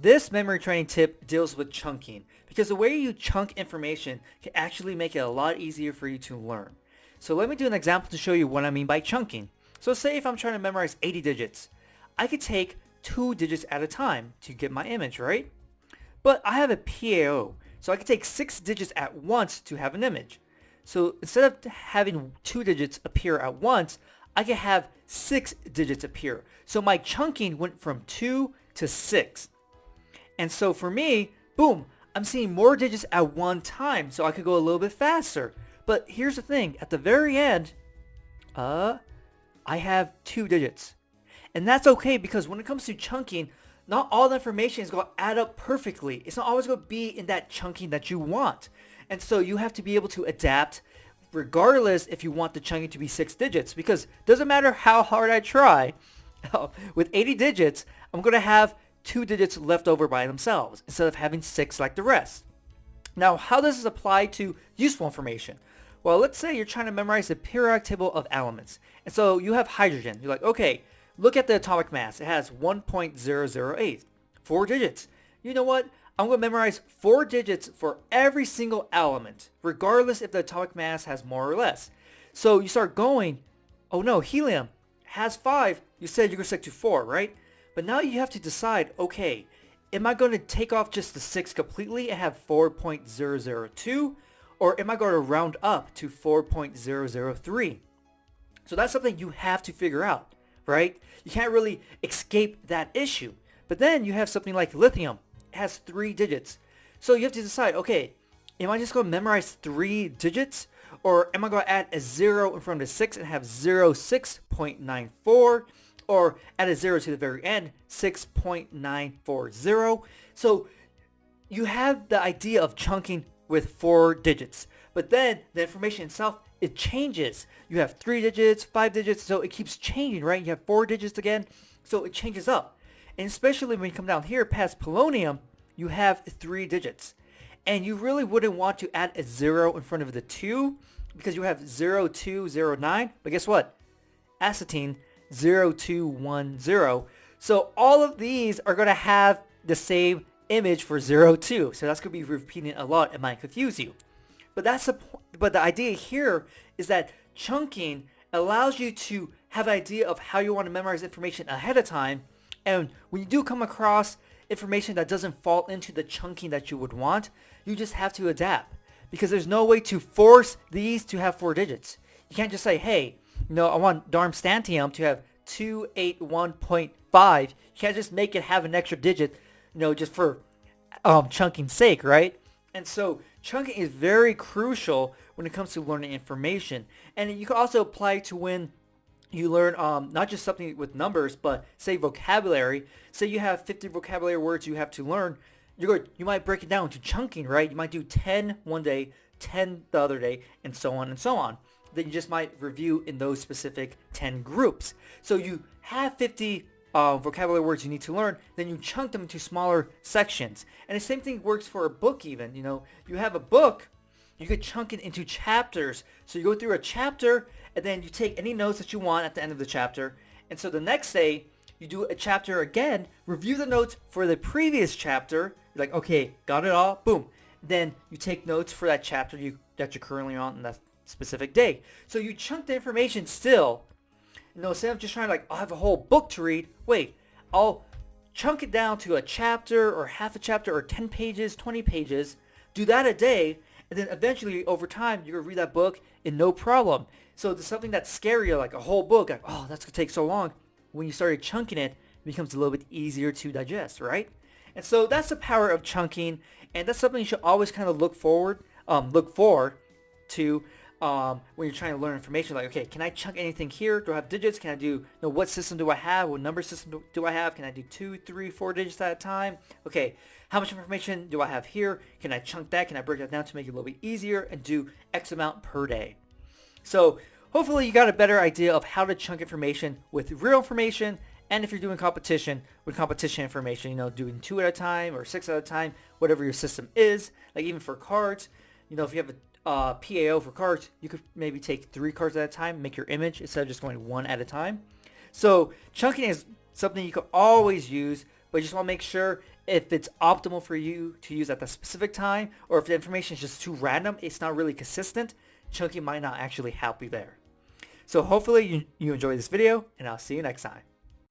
This memory training tip deals with chunking because the way you chunk information can actually make it a lot easier for you to learn. So let me do an example to show you what I mean by chunking. So say if I'm trying to memorize 80 digits, I could take 2 digits at a time to get my image, right? But I have a PAO, so I can take 6 digits at once to have an image. So instead of having 2 digits appear at once, I can have 6 digits appear. So my chunking went from 2 to 6. And so for me, boom, I'm seeing more digits at one time, so I could go a little bit faster. But here's the thing, at the very end, I have 2 digits. And that's okay because when it comes to chunking, not all the information is going to add up perfectly. It's not always going to be in that chunking that you want. And so you have to be able to adapt regardless if you want the chunking to be 6 digits, because it doesn't matter how hard I try. With 80 digits, I'm going to have 2 digits left over by themselves instead of having 6 like the rest. Now, how does this apply to useful information? Well, let's say you're trying to memorize the periodic table of elements. And so you have hydrogen. You're like, okay, look at the atomic mass. It has 1.008, 4 digits. You know what? I'm going to memorize 4 digits for every single element, regardless if the atomic mass has more or less. So you start going, oh no, helium has 5. You said you're going to stick to 4, right? But now you have to decide, okay, am I going to take off just the 6 completely and have 4.002? Or am I going to round up to 4.003? So that's something you have to figure out, right? You can't really escape that issue. But then you have something like lithium. It has 3 digits. So you have to decide, okay, am I just going to memorize 3 digits? Or am I going to add a 0 in front of the 6 and have 06.94? Or add a 0 to the very end, 6.940. So you have the idea of chunking with 4 digits. But then the information itself, it changes. You have 3 digits, 5 digits, so it keeps changing, right? You have 4 digits again, so it changes up. And especially when you come down here past polonium, you have 3 digits. And you really wouldn't want to add a 0 in front of the 2 because you have 0209. But guess what? Acetine 0210. So all of these are going to have the same image for 02. So that's going to be repeating a lot. It might confuse you. But but the idea here is that chunking allows you to have an idea of how you want to memorize information ahead of time. And when you do come across information that doesn't fall into the chunking that you would want, you just have to adapt. Because there's no way to force these to have 4 digits. You can't just say, hey, I want darmstanthium to have 281.5. You can't just make it have an extra digit, just for chunking sake, right? And so chunking is very crucial when it comes to learning information. And you can also apply to when you learn not just something with numbers, but say vocabulary. Say you have 50 vocabulary words you have to learn. You might break it down to chunking, right? You might do 10 one day, 10 the other day, and so on and so on. Then you just might review in those specific 10 groups. So you have 50 vocabulary words you need to learn, then you chunk them into smaller sections. And the same thing works for a book even. You have a book, you could chunk it into chapters. So you go through a chapter, and then you take any notes that you want at the end of the chapter. And so the next day, you do a chapter again, review the notes for the previous chapter. You're like, okay, got it all, boom. Then you take notes for that chapter that you're currently on that specific day. So you chunk the information still. Instead of just trying to I'll have a whole book to read, wait, I'll chunk it down to a chapter or half a chapter or 10 pages, 20 pages, do that a day, and then eventually over time you're going to read that book in no problem. So there's something that's scary, like a whole book, that's going to take so long. When you started chunking it, it becomes a little bit easier to digest, right? And so that's the power of chunking, and that's something you should always kind of look for to when you're trying to learn information. Like, okay, can I chunk anything here? Do I have digits? Can I do, what system do I have? What number system do I have? Can I do 2, 3, 4 digits at a time? Okay, how much information do I have here? Can I chunk that? Can I break that down to make it a little bit easier and do X amount per day? So hopefully you got a better idea of how to chunk information with real information, and if you're doing competition, with competition information, doing 2 at a time or 6 at a time, whatever your system is. Like even for cards, if you have a PAO for cards, you could maybe take 3 cards at a time, make your image instead of just going 1 at a time. So chunking is something you can always use, but you just want to make sure if it's optimal for you to use at the specific time, or if the information is just too random, it's not really consistent, chunking might not actually help you there. So hopefully you enjoy this video, and I'll see you next time.